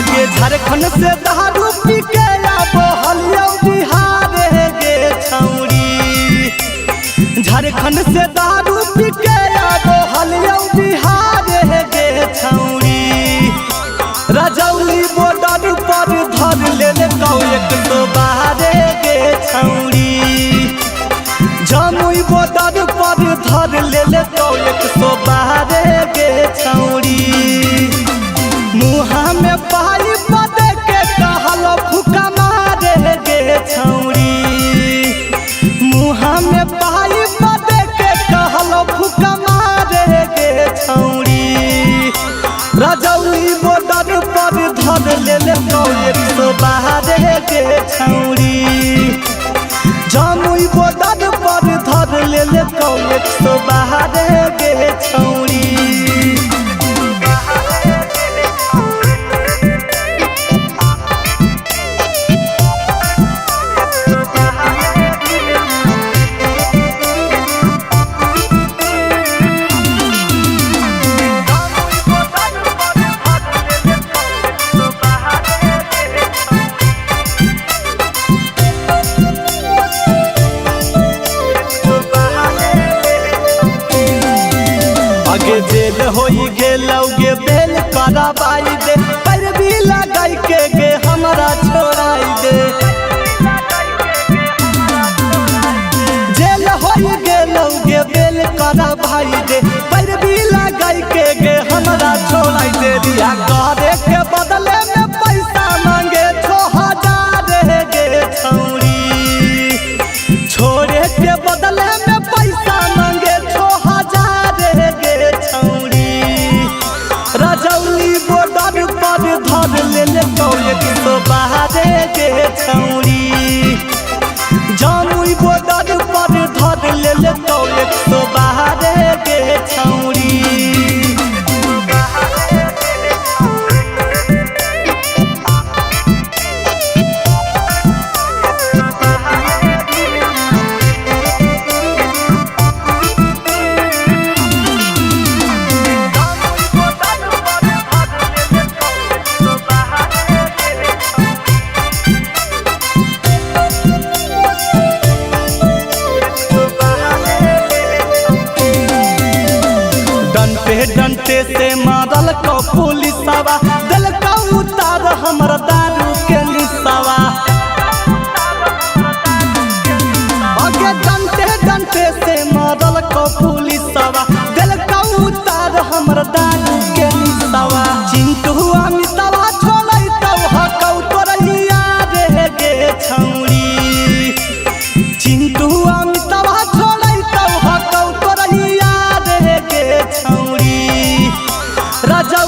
आगे झारखंड से दारू पी के बहलिया बिहार गे छौरी। झारखंड से दारू पी के बहलिया बिहार गे छौरी। रजौली बॉर्डर पर धर ले 112 गे छौरी। जमुई बॉर्डर पर धर ले 112 गे छौरी। मुहा में पाई पदे के कहल फुका मारे गे छौरी। मुहा में पाई पदे के कहल फुका मारे गे छौरी। रजौली बॉर्डर पर धर ले 112 गे छौरी। जमुई बॉर्डर पर धर ले 112 गे छौरी। आगे जेल होई गेलौगे बेल कराबाई दे। पैरवी लगाई के गे हमरा छोड़ाई दे। जेल होई गेलौगे बेल कराबाई दे। पैरवी लगाई के गे हमरा छोड़ाई दे। रिया करे के बदले में पैसा मांगे 6000 गे छौरी। छोड़े के बदले में पैसा मांगे 6000 गे छौरी। रजौली बॉर्डर पर धर ले 112 गे छौरी। जमुई बॉर्डर पर धर ले 112 गे छौरी। डंटे से मारल को पुलिसवा। दिल का उतार हमर दारू के निसवा। आगे डंटे से मारल को पुलिसवा। दिल का उतार हमर दारू के निसवा। चिंटू अमितवा छोड़ै तब हकौ तोरैया गे छौरी। चिंटू अमितवा छोड़ै तब हकौ तोरैया गे छौरी। रजौ